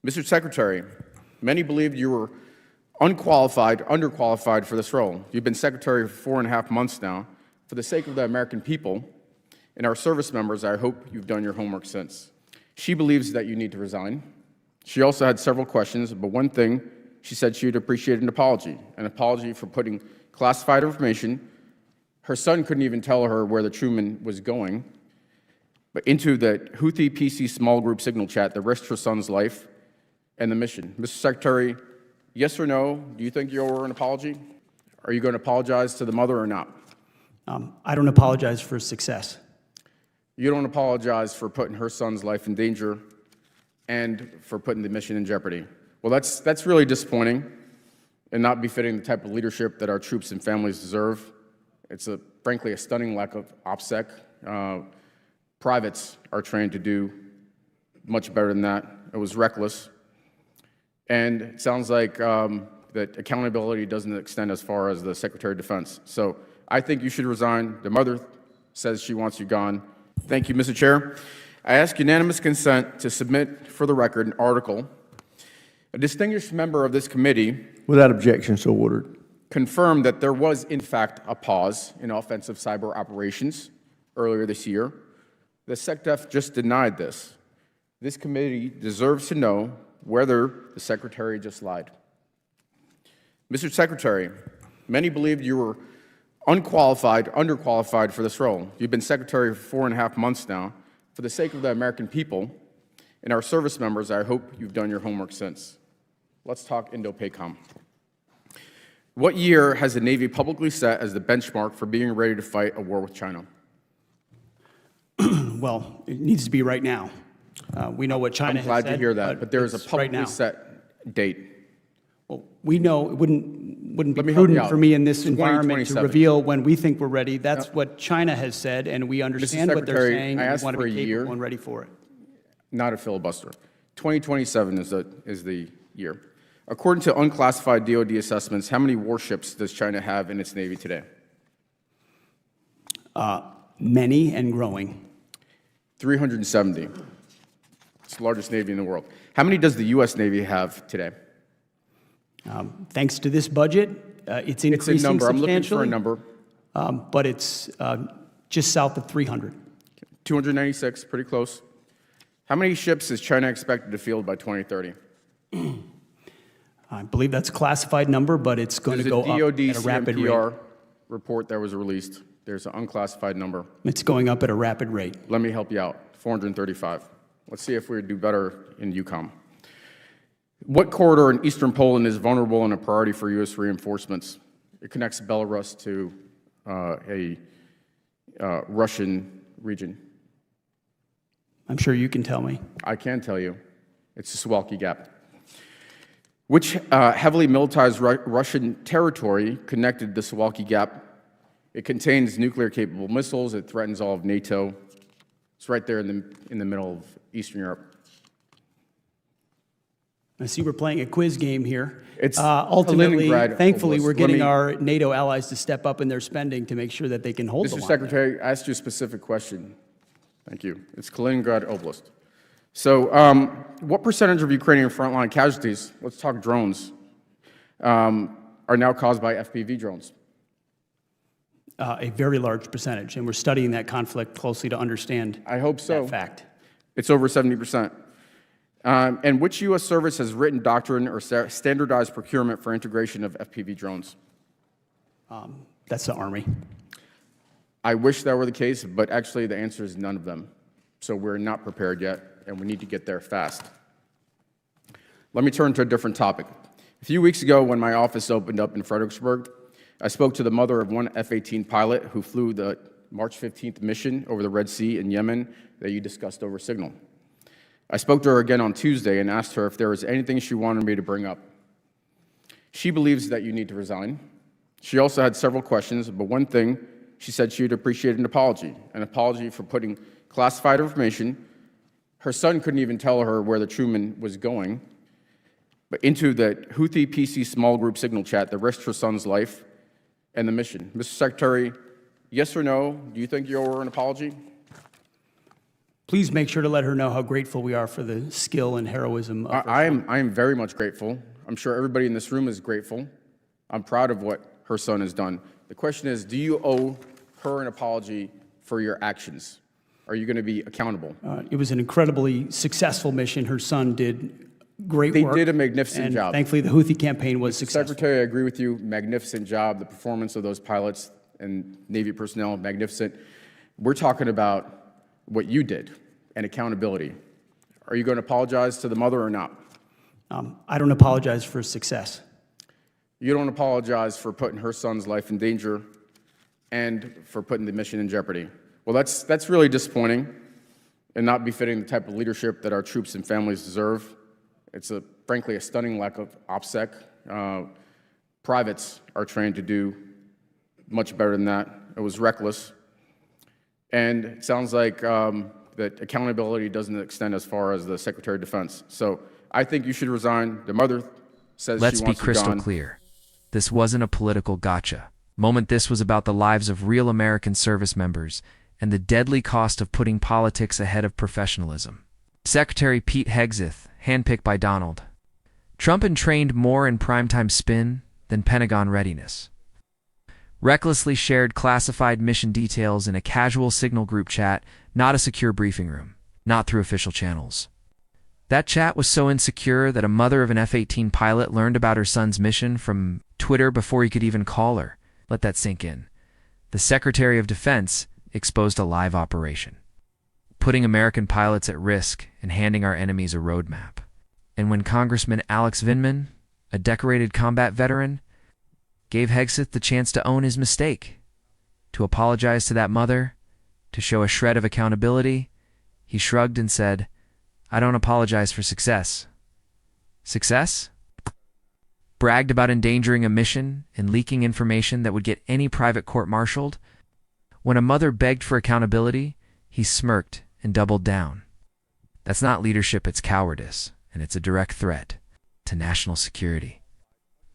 Mr. Secretary, many believed you were underqualified for this role. You've been Secretary for 4.5 months now. For the sake of the American people and our service members, I hope you've done your homework since. She believes that you need to resign. She also had several questions, but one thing, she said she would appreciate an apology for putting classified information. Her son couldn't even tell her where the Truman was going, but into the Houthi PC small group signal chat that risked her son's life and the mission. Mr. Secretary, yes or no, do you think you owe her an apology? Are you going to apologize to the mother or not? I don't apologize for success. You don't apologize for putting her son's life in danger and for putting the mission in jeopardy. Well, that's really disappointing and not befitting the type of leadership that our troops and families deserve. It's frankly a stunning lack of OPSEC. Privates are trained to do much better than that. It was reckless. And it sounds like that accountability doesn't extend as far as the Secretary of Defense. So I think you should resign. The mother says she wants you gone. Thank you, Mr. Chair. I ask unanimous consent to submit for the record an article. A distinguished member of this committee, without objection, so ordered, confirmed that there was, in fact, a pause in offensive cyber operations earlier this year. The SecDef just denied this. This committee deserves to know whether the Secretary just lied. Mr. Secretary, many believed you were underqualified for this role. You've been Secretary for 4.5 months now. For the sake of the American people and our service members, I hope you've done your homework since. Let's talk Indo-PACOM. What year has the Navy publicly set as the benchmark for being ready to fight a war with China? Well, it needs to be right now. We know what China has said. I'm glad to hear that, but there is a publicly set date. Well, we know it wouldn't be prudent for me in this environment to reveal when we think we're ready. That's what China has said, and we understand what they're saying, and we want to be capable and ready for it. Not a filibuster. 2027 is the year. According to unclassified DoD assessments, how many warships does China have in its Navy today? Many and growing. 370. It's the largest Navy in the world. How many does the U.S. Navy have today? Thanks to this budget, it's increasing it's a number. substantially. I'm looking for a number. But it's just south of 300. 296, pretty close. How many ships is China expected to field by 2030? I believe that's a classified number, but it's going to go up at a rapid rate. There's a DoD report that was released. There's an unclassified number. It's going up at a rapid rate. Let me help you out. 435. Let's see if we do better in EUCOM. What corridor in eastern Poland is vulnerable and a priority for U.S. reinforcements? It connects Belarus to a Russian region. I'm sure you can tell me. I can tell you. It's the Suwalki Gap. Which heavily militarized Russian territory connected the Suwalki Gap? It contains nuclear-capable missiles. It threatens all of NATO. It's right there in the middle of Eastern Europe. I see we're playing a quiz game here. It's ultimately, thankfully, Oblast. we're getting our NATO allies to step up in their spending to make sure that they can hold the line. Mr. Secretary, I asked you a specific question. Thank you. It's Kaliningrad Oblast. So what percentage of Ukrainian frontline casualties, let's talk drones, are now caused by FPV drones? A very large percentage, and we're studying that conflict closely to understand I hope so. that fact. It's over 70%. And which U.S. service has written doctrine or standardized procurement for integration of FPV drones? That's the Army. I wish that were the case, but actually the answer is none of them. So we're not prepared yet, and we need to get there fast. Let me turn to a different topic. A few weeks ago, when my office opened up in Fredericksburg, I spoke to the mother of one F-18 pilot who flew the March 15th mission over the Red Sea in Yemen that you discussed over Signal. I spoke to her again on Tuesday and asked her if there was anything she wanted me to bring up. She believes that you need to resign. She also had several questions, but one thing, she said she would appreciate an apology for putting classified information. Her son couldn't even tell her where the Truman was going, but into the Houthi PC small group signal chat that risked her son's life and the mission. Mr. Secretary, yes or no, do you think you owe her an apology? Please make sure to let her know how grateful we are for the skill and heroism of her. I am very much grateful. I'm sure everybody in this room is grateful. I'm proud of what her son has done. The question is, do you owe her an apology for your actions? Are you going to be accountable? It was an incredibly successful mission. Her son did great work. They did a magnificent and job. Thankfully, the Houthi campaign was successful. Secretary, I agree with you. Magnificent job. The performance of those pilots and Navy personnel, magnificent. We're talking about what you did and accountability. Are you going to apologize to the mother or not? I don't apologize for success. You don't apologize for putting her son's life in danger and for putting the mission in jeopardy. Well, that's really disappointing and not befitting the type of leadership that our troops and families deserve. It's frankly a stunning lack of OPSEC. Privates are trained to do much better than that. It was reckless. And it sounds like that accountability doesn't extend as far as the Secretary of Defense. So I think you should resign. The mother says Let's she be wants you crystal gone. clear. This wasn't a political gotcha moment. This was about the lives of real American service members and the deadly cost of putting politics ahead of professionalism. Secretary Pete Hegseth, handpicked by Donald Trump and trained more in primetime spin than Pentagon readiness. Recklessly shared classified mission details in a casual signal group chat, not a secure briefing room, not through official channels. That chat was so insecure that a mother of an F-18 pilot learned about her son's mission from Twitter before he could even call her. Let that sink in. The Secretary of Defense exposed a live operation, putting American pilots at risk and handing our enemies a roadmap. And when Congressman Alex Vindman, a decorated combat veteran, gave Hegseth the chance to own his mistake, to apologize to that mother, to show a shred of accountability, he shrugged and said, "I don't apologize for success." Success? Bragged about endangering a mission and leaking information that would get any private court-martialed? When a mother begged for accountability, he smirked and doubled down. That's not leadership, it's cowardice, and it's a direct threat to national security.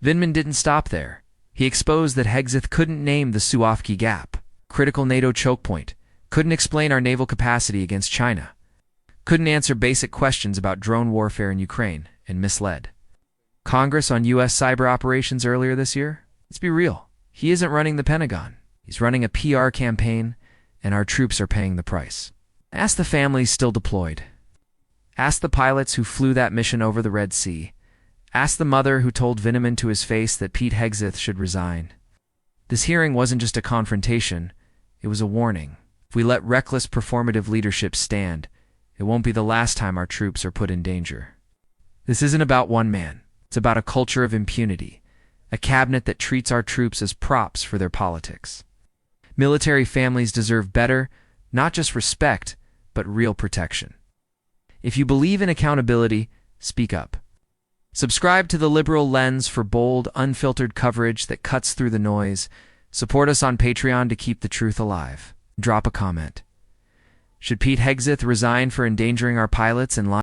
Vindman didn't stop there. He exposed that Hegseth couldn't name the Suwalki Gap, critical NATO choke point, couldn't explain our naval capacity against China, couldn't answer basic questions about drone warfare in Ukraine, and misled Congress on U.S. cyber operations earlier this year. Let's be real. He isn't running the Pentagon. He's running a PR campaign, and our troops are paying the price. Ask the families still deployed. Ask the pilots who flew that mission over the Red Sea. Ask the mother who told Vindman to his face that Pete Hegseth should resign. This hearing wasn't just a confrontation, it was a warning. If we let reckless performative leadership stand, it won't be the last time our troops are put in danger. This isn't about one man. It's about a culture of impunity, a cabinet that treats our troops as props for their politics. Military families deserve better, not just respect, but real protection. If you believe in accountability, speak up. Subscribe to The Liberal Lens for bold, unfiltered coverage that cuts through the noise. Support us on Patreon to keep the truth alive. Drop a comment. Should Pete Hegseth resign for endangering our pilots and